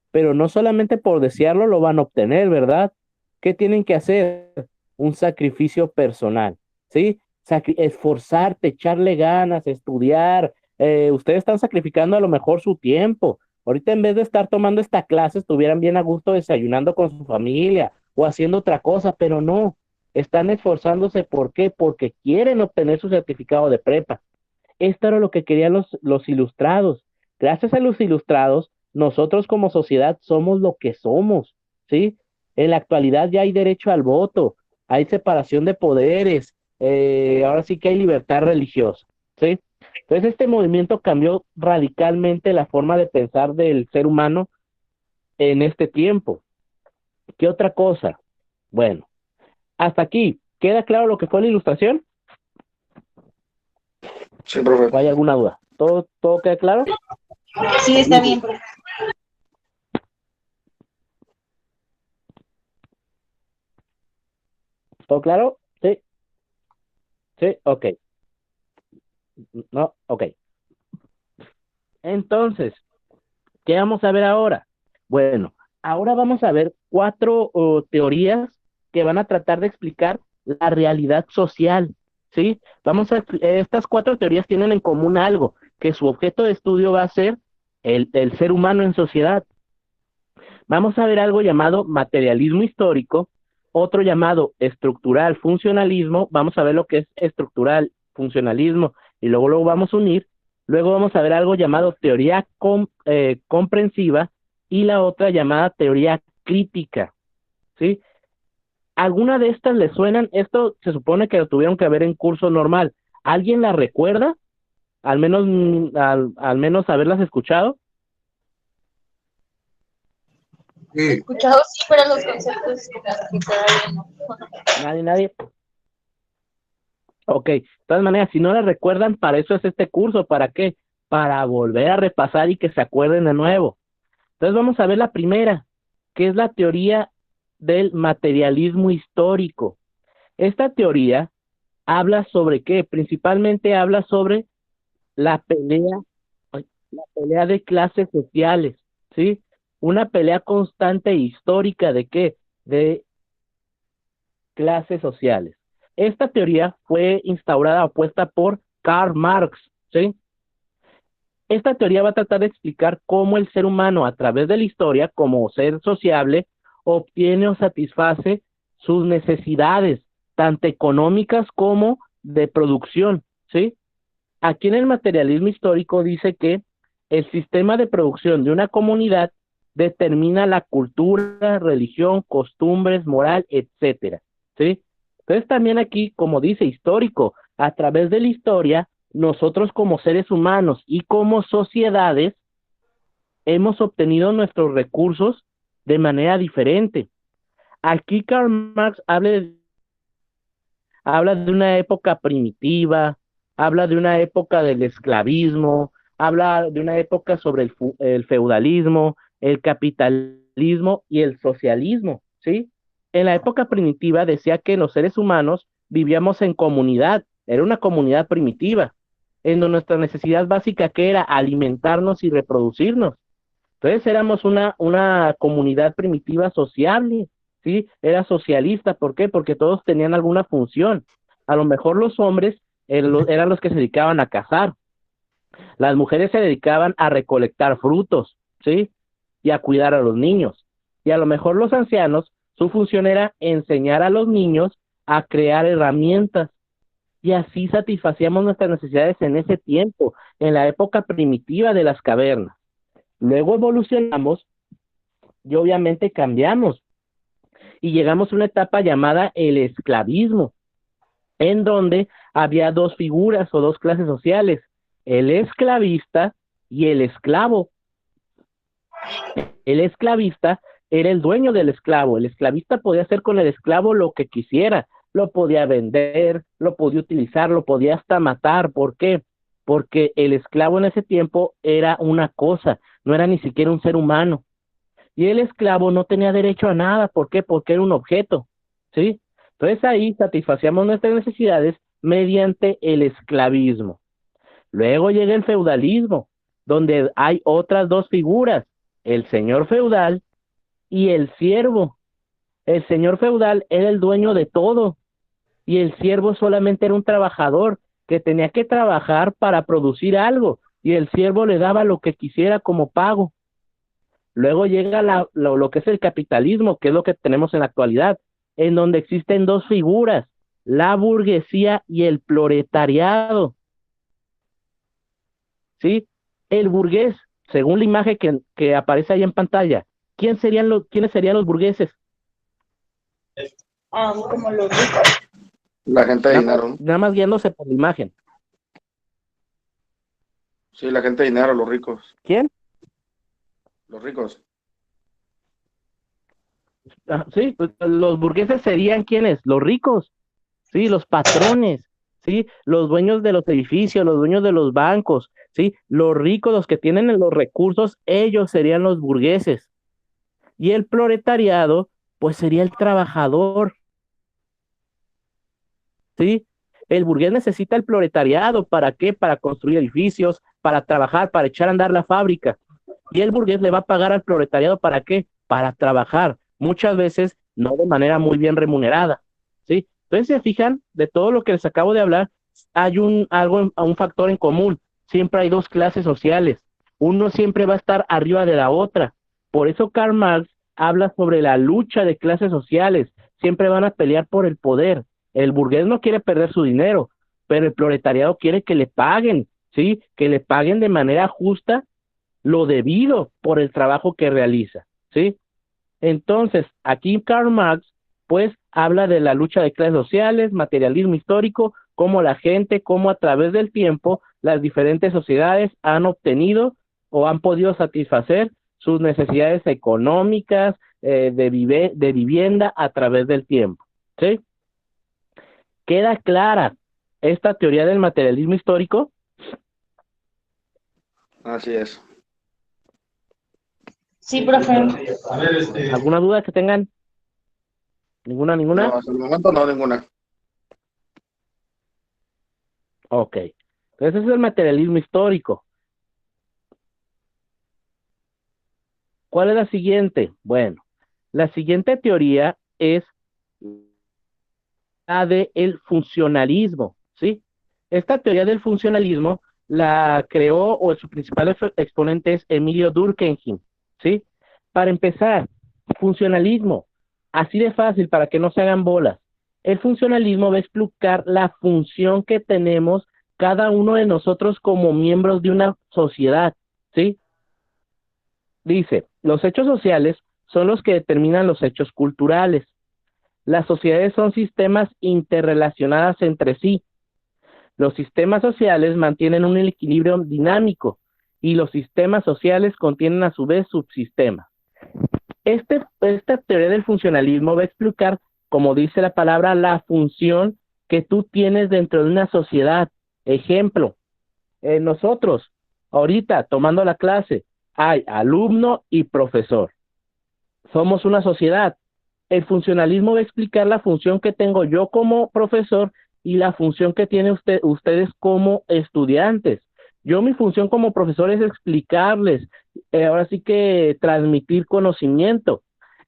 Pero no solamente por desearlo lo van a obtener, ¿verdad? ¿Qué tienen que hacer? Un sacrificio personal, ¿sí? Esforzarte, echarle ganas, estudiar. Ustedes están sacrificando a lo mejor su tiempo. Ahorita en vez de estar tomando esta clase, estuvieran bien a gusto desayunando con su familia o haciendo otra cosa, pero no. Están esforzándose, ¿por qué? Porque quieren obtener su certificado de prepa. Esto era lo que querían los ilustrados. Gracias a los ilustrados, nosotros como sociedad somos lo que somos, ¿sí? En la actualidad ya hay derecho al voto, hay separación de poderes, ahora sí que hay libertad religiosa, ¿sí? Entonces este movimiento cambió radicalmente la forma de pensar del ser humano en este tiempo. ¿Qué otra cosa? Bueno, hasta aquí, ¿queda claro lo que fue la ilustración?
Sí, profe.
¿O hay alguna duda? ¿Todo queda claro?
Sí, está bien, profe.
¿Todo claro? Sí, sí, ok. No, ok. Entonces, ¿qué vamos a ver ahora? Bueno, ahora vamos a ver cuatro teorías que van a tratar de explicar la realidad social, ¿sí? Estas cuatro teorías tienen en común algo, que su objeto de estudio va a ser el ser humano en sociedad. Vamos a ver algo llamado materialismo histórico, otro llamado estructural funcionalismo, vamos a ver lo que es estructural funcionalismo y luego vamos a unir, luego vamos a ver algo llamado teoría comprensiva y la otra llamada teoría crítica, ¿sí? ¿Alguna de estas le suenan? Esto se supone que lo tuvieron que ver en curso normal. ¿Alguien la recuerda? Al menos haberlas escuchado.
He escuchado sí, pero los conceptos que todavía no.
Nadie. Ok, de todas maneras, si no la recuerdan, para eso es este curso. ¿Para qué? Para volver a repasar y que se acuerden de nuevo. Entonces vamos a ver la primera, que es la teoría del materialismo histórico. Esta teoría habla sobre qué? Principalmente habla sobre la pelea, la pelea de clases sociales, ¿sí? Una pelea constante e histórica de qué? De clases sociales. Esta teoría fue instaurada o puesta por Karl Marx, ¿sí? Esta teoría va a tratar de explicar cómo el ser humano, a través de la historia, como ser sociable, obtiene o satisface sus necesidades, tanto económicas como de producción, ¿sí? Aquí en el materialismo histórico dice que el sistema de producción de una comunidad determina la cultura, religión, costumbres, moral, etcétera, ¿sí? Entonces también aquí, como dice histórico, a través de la historia, nosotros como seres humanos y como sociedades hemos obtenido nuestros recursos de manera diferente. Aquí Karl Marx habla de una época primitiva, habla de una época del esclavismo, habla de una época sobre el feudalismo, el capitalismo y el socialismo, ¿sí? En la época primitiva decía que los seres humanos vivíamos en comunidad, era una comunidad primitiva, en donde nuestra necesidad básica que era alimentarnos y reproducirnos. Entonces éramos una comunidad primitiva sociable, ¿sí? Era socialista, ¿por qué? Porque todos tenían alguna función. A lo mejor los hombres eran los que se dedicaban a cazar, las mujeres se dedicaban a recolectar frutos, ¿sí? Y a cuidar a los niños. Y a lo mejor los ancianos, su función era enseñar a los niños a crear herramientas. Y así satisfacíamos nuestras necesidades en ese tiempo, en la época primitiva de las cavernas. Luego evolucionamos y obviamente cambiamos y llegamos a una etapa llamada el esclavismo, en donde había dos figuras o dos clases sociales, el esclavista y el esclavo. El esclavista era el dueño del esclavo, el esclavista podía hacer con el esclavo lo que quisiera, lo podía vender, lo podía utilizar, lo podía hasta matar. ¿Por qué? Porque el esclavo en ese tiempo era una cosa, no era ni siquiera un ser humano. Y el esclavo no tenía derecho a nada. ¿Por qué? Porque era un objeto, ¿sí? Entonces ahí satisfacíamos nuestras necesidades mediante el esclavismo. Luego llega el feudalismo, donde hay otras dos figuras, el señor feudal y el siervo. El señor feudal era el dueño de todo y el siervo solamente era un trabajador que tenía que trabajar para producir algo y el siervo le daba lo que quisiera como pago. Luego llega lo que es el capitalismo, que es lo que tenemos en la actualidad, en donde existen dos figuras, la burguesía y el proletariado, ¿sí? El burgués, según la imagen que aparece ahí en pantalla, ¿quiénes serían los burgueses?
Como los ricos.
La gente de dinero.
Nada más guiándose por la imagen.
Sí, la gente de dinero, los ricos.
¿Quién?
Los ricos.
Sí, pues, los burgueses serían ¿quiénes? Los ricos, sí, los patrones, sí, los dueños de los edificios, los dueños de los bancos, sí, los ricos, los que tienen los recursos, ellos serían los burgueses. Y el proletariado, pues sería el trabajador, sí. El burgués necesita el proletariado, ¿para qué? Para construir edificios, para trabajar, para echar a andar la fábrica. Y el burgués le va a pagar al proletariado, ¿para qué? Para trabajar, muchas veces no de manera muy bien remunerada, ¿sí? Entonces, se fijan, de todo lo que les acabo de hablar, hay un factor en común. Siempre hay dos clases sociales. Uno siempre va a estar arriba de la otra. Por eso Karl Marx habla sobre la lucha de clases sociales. Siempre van a pelear por el poder. El burgués no quiere perder su dinero, pero el proletariado quiere que le paguen, ¿sí? Que le paguen de manera justa lo debido por el trabajo que realiza, ¿sí? Entonces, aquí Karl Marx, pues, habla de la lucha de clases sociales, materialismo histórico, cómo la gente, cómo a través del tiempo, las diferentes sociedades han obtenido o han podido satisfacer sus necesidades económicas, de vivienda a través del tiempo, ¿sí? ¿Queda clara esta teoría del materialismo histórico?
Así es.
Sí, profe.
¿Alguna duda que tengan? ¿Ninguna,
No,
ninguna?
hasta el momento no, ninguna.
Ok. Entonces ese es el materialismo histórico. ¿Cuál es la siguiente? Bueno, la siguiente teoría es la del funcionalismo, ¿sí? Esta teoría del funcionalismo la creó, o su principal exponente es Emilio Durkheim, ¿sí? Para empezar, funcionalismo, así de fácil para que no se hagan bolas. El funcionalismo va a explicar la función que tenemos cada uno de nosotros como miembros de una sociedad, ¿sí? Dice, los hechos sociales son los que determinan los hechos culturales. Las sociedades son sistemas interrelacionadas entre sí. Los sistemas sociales mantienen un equilibrio dinámico y los sistemas sociales contienen a su vez subsistemas. Esta teoría del funcionalismo va a explicar, como dice la palabra, la función que tú tienes dentro de una sociedad. Ejemplo, nosotros, ahorita tomando la clase, hay alumno y profesor. Somos una sociedad. El funcionalismo va a explicar la función que tengo yo como profesor y la función que tienen ustedes como estudiantes. Yo, mi función como profesor es explicarles, ahora sí que transmitir conocimiento.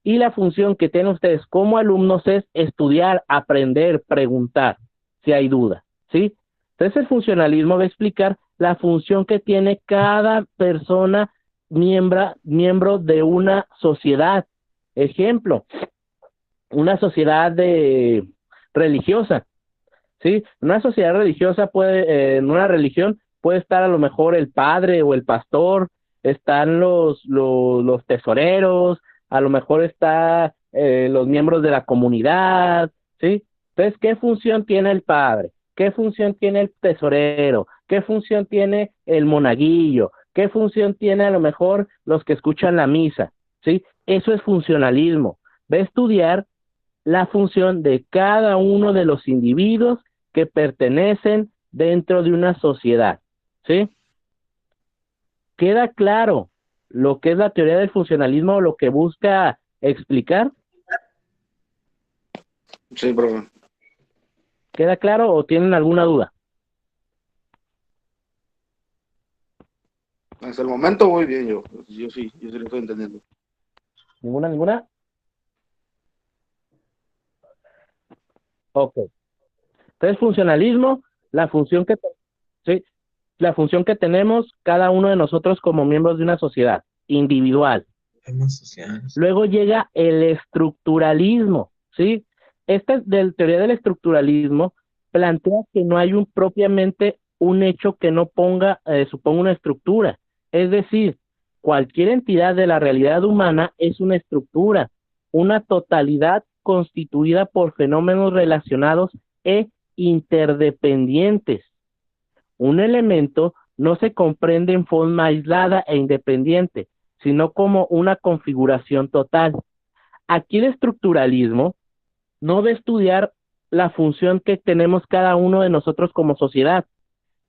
Y la función que tienen ustedes como alumnos es estudiar, aprender, preguntar, si hay duda, ¿sí? Entonces el funcionalismo va a explicar la función que tiene cada persona miembro de una sociedad. Ejemplo, una sociedad religiosa, ¿sí? Una sociedad religiosa en una religión puede estar a lo mejor el padre o el pastor, están los tesoreros, a lo mejor está los miembros de la comunidad, ¿sí? Entonces, ¿qué función tiene el padre? ¿Qué función tiene el tesorero? ¿Qué función tiene el monaguillo? ¿Qué función tiene a lo mejor los que escuchan la misa? ¿Sí? Eso es funcionalismo. Va a estudiar la función de cada uno de los individuos que pertenecen dentro de una sociedad, ¿sí? ¿Queda claro lo que es la teoría del funcionalismo o lo que busca explicar?
Sí, profe.
¿Queda claro o tienen alguna duda?
Hasta el momento voy bien yo. Yo sí lo estoy entendiendo.
¿Ninguna? Ok. Entonces, funcionalismo, la función sí, la función que tenemos cada uno de nosotros como miembros de una sociedad individual. Luego llega el estructuralismo, ¿sí? Esta teoría del estructuralismo plantea que no hay propiamente un hecho que no suponga una estructura. Es decir, cualquier entidad de la realidad humana es una estructura, una totalidad constituida por fenómenos relacionados e interdependientes. Un elemento no se comprende en forma aislada e independiente, sino como una configuración total. Aquí el estructuralismo no va a estudiar la función que tenemos cada uno de nosotros como sociedad,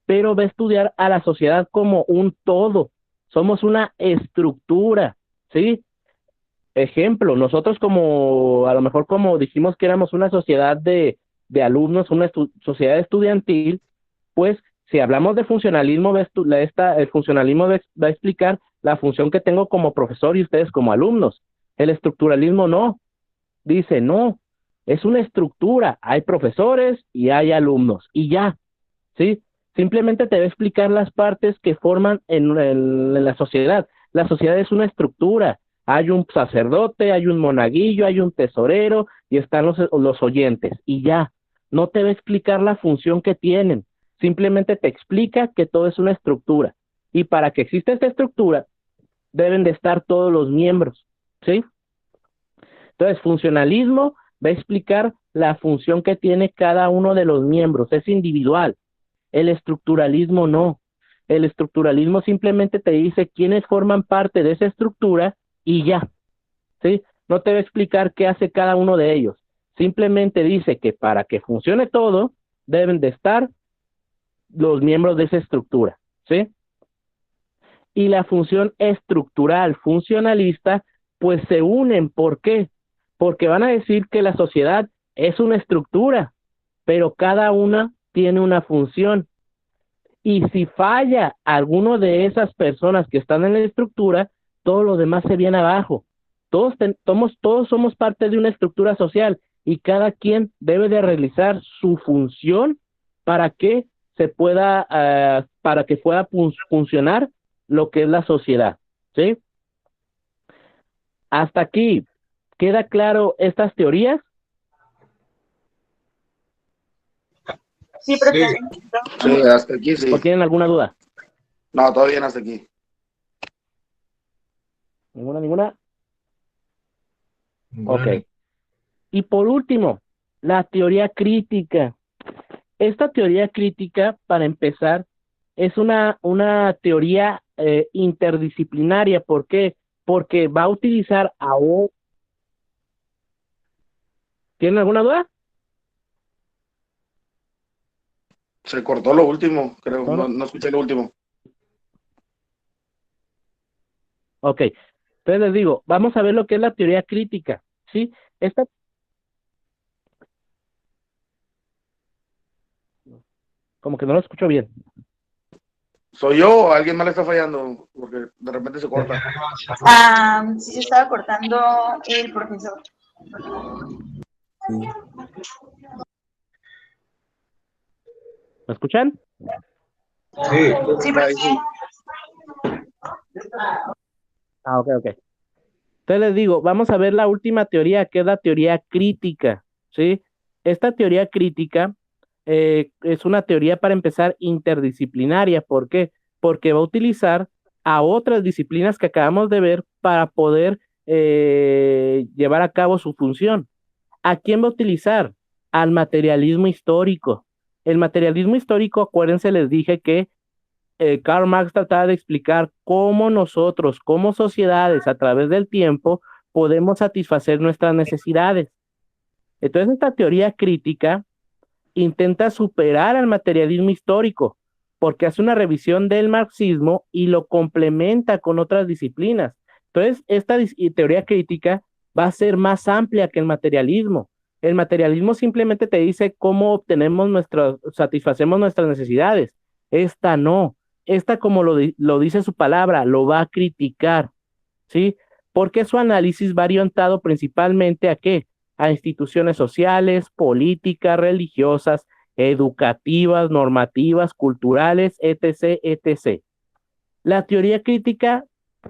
pero va a estudiar a la sociedad como un todo. Somos una estructura, ¿sí? Ejemplo, nosotros a lo mejor como dijimos que éramos una sociedad de alumnos, una sociedad estudiantil, pues si hablamos de funcionalismo, el funcionalismo va a explicar la función que tengo como profesor y ustedes como alumnos. El estructuralismo no, dice no, es una estructura, hay profesores y hay alumnos y ya, ¿sí? Simplemente te va a explicar las partes que forman en la sociedad. La sociedad es una estructura, hay un sacerdote, hay un monaguillo, hay un tesorero y están los oyentes y ya, no te va a explicar la función que tienen, simplemente te explica que todo es una estructura y para que exista esta estructura deben de estar todos los miembros, ¿sí? Entonces, funcionalismo va a explicar la función que tiene cada uno de los miembros, es individual. El estructuralismo no. El estructuralismo simplemente te dice quiénes forman parte de esa estructura y ya, ¿sí? No te va a explicar qué hace cada uno de ellos. Simplemente dice que para que funcione todo, deben de estar los miembros de esa estructura, ¿sí? Y la función estructural funcionalista, pues se unen. ¿Por qué? Porque van a decir que la sociedad es una estructura, pero cada una tiene una función. Y si falla alguno de esas personas que están en la estructura, todo lo demás se viene abajo. Todos somos parte de una estructura social y cada quien debe de realizar su función para que se pueda, para que pueda funcionar lo que es la sociedad, ¿sí? Hasta aquí, ¿queda claro estas teorías?
Sí, profe.
Sí, hasta aquí sí.
¿O tienen alguna duda?
No, todo bien hasta aquí.
¿Ninguna? Ok. Y por último, la teoría crítica. Esta teoría crítica, para empezar, es una teoría interdisciplinaria. ¿Por qué? Porque va a utilizar a... ¿Tienen alguna duda?
Se cortó lo último, creo.
No, no.
No escuché lo último.
Ok. Entonces les digo, vamos a ver lo que es la teoría crítica, ¿sí? Esta... Como que no lo escucho bien.
¿Soy yo o alguien más le está fallando? Porque de repente se corta.
Sí, se estaba cortando el profesor.
¿Me escuchan?
Sí,
Sí, profe.
Ok. Entonces les digo, vamos a ver la última teoría, que es la teoría crítica, ¿sí? Esta teoría crítica es una teoría, para empezar, interdisciplinaria. ¿Por qué? Porque va a utilizar a otras disciplinas que acabamos de ver para poder llevar a cabo su función. ¿A quién va a utilizar? Al materialismo histórico. El materialismo histórico, acuérdense, les dije que Karl Marx trataba de explicar cómo nosotros, como sociedades, a través del tiempo, podemos satisfacer nuestras necesidades. Entonces, esta teoría crítica intenta superar al materialismo histórico, porque hace una revisión del marxismo y lo complementa con otras disciplinas. Entonces, esta teoría crítica va a ser más amplia que el materialismo. El materialismo simplemente te dice cómo obtenemos satisfacemos nuestras necesidades. Esta no. Esta, como lo dice su palabra, lo va a criticar, ¿sí? Porque su análisis va orientado principalmente a qué? A instituciones sociales, políticas, religiosas, educativas, normativas, culturales, etc., etc. La teoría crítica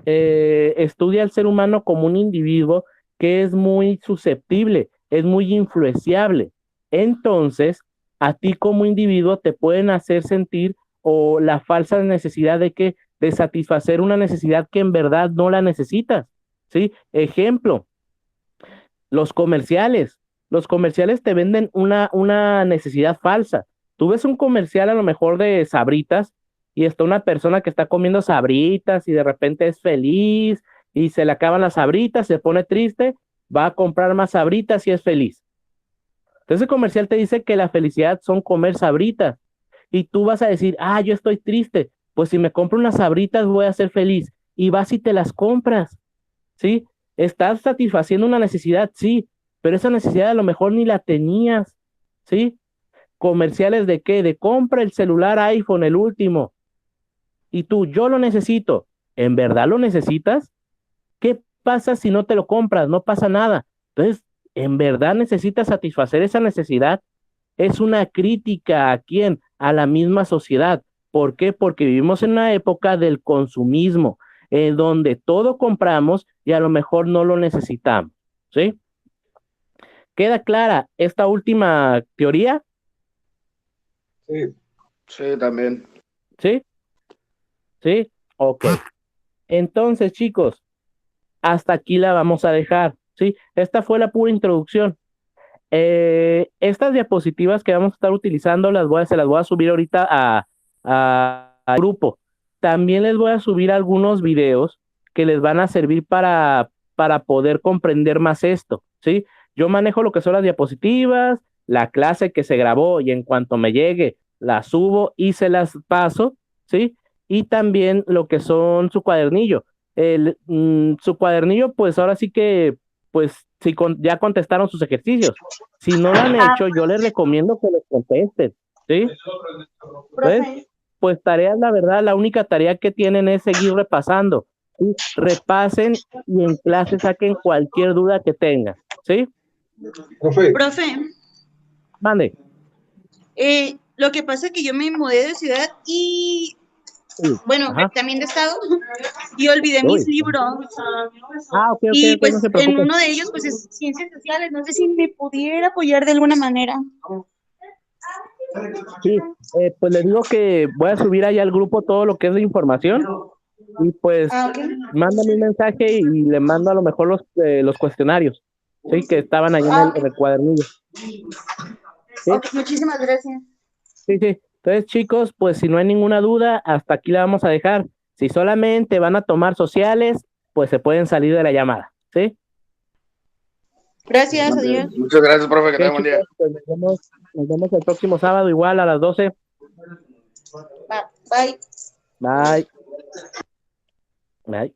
estudia al ser humano como un individuo que es muy susceptible, es muy influenciable. Entonces, a ti como individuo te pueden hacer sentir o la falsa necesidad de satisfacer una necesidad que en verdad no la necesitas, ¿sí? Ejemplo, los comerciales. Los comerciales te venden una necesidad falsa. Tú ves un comercial a lo mejor de Sabritas y está una persona que está comiendo Sabritas y de repente es feliz y se le acaban las Sabritas, se pone triste, va a comprar más Sabritas y es feliz. Entonces el comercial te dice que la felicidad son comer Sabritas y tú vas a decir, yo estoy triste, pues si me compro unas Sabritas voy a ser feliz, y vas y te las compras, ¿sí? Estás satisfaciendo una necesidad, sí, pero esa necesidad a lo mejor ni la tenías, ¿sí? ¿Comerciales de qué? De compra el celular iPhone, el último, y tú, yo lo necesito. ¿En verdad lo necesitas? ¿Qué pasa si no te lo compras? No pasa nada. Entonces, ¿en verdad necesitas satisfacer esa necesidad? Es una crítica ¿a quién? A la misma sociedad. ¿Por qué? Porque vivimos en una época del consumismo, en donde todo compramos y a lo mejor no lo necesitamos, ¿sí? ¿Queda clara esta última teoría?
Sí. Sí, también.
¿Sí? ¿Sí? Ok. Entonces, chicos, hasta aquí la vamos a dejar, ¿sí? Esta fue la pura introducción. Estas diapositivas que vamos a estar utilizando se las voy a subir ahorita al grupo. También les voy a subir algunos videos que les van a servir para poder comprender más esto, ¿sí? Yo manejo lo que son las diapositivas, la clase que se grabó y en cuanto me llegue, la subo y se las paso, ¿sí? Y también lo que son su cuadernillo. Su cuadernillo, pues ahora sí que, pues, si ya contestaron sus ejercicios. Si no lo han hecho, yo les recomiendo que los contesten, ¿sí? Entonces, pues tareas, la verdad, la única tarea que tienen es seguir repasando, ¿sí? Repasen y en clase saquen cualquier duda que tengan, ¿sí?
Profe,
Mande.
Lo que pasa es que yo me mudé de ciudad y, bueno,
Ajá.
también de estado, y olvidé mis libros.
Ok,
Y
no
pues
se
en
preocupe.
uno de ellos pues es ciencias sociales. No sé si me pudiera apoyar de alguna manera.
Sí, pues le digo que voy a subir ahí al grupo todo lo que es de información y pues
Ah, ok.
mándame un mensaje y le mando a lo mejor los cuestionarios, sí, que estaban ahí
Ah,
en el cuadernillo. Sí,
ok, muchísimas gracias.
sí. Entonces, chicos, pues si no hay ninguna duda, hasta aquí la vamos a dejar. Si solamente van a tomar sociales, pues se pueden salir de la llamada, ¿sí?
Gracias, adiós.
Muchas gracias, profe, que
Ok,
tenga buen día.
chicos, pues nos vemos el próximo sábado igual a las 12.
Bye.
Bye. Bye.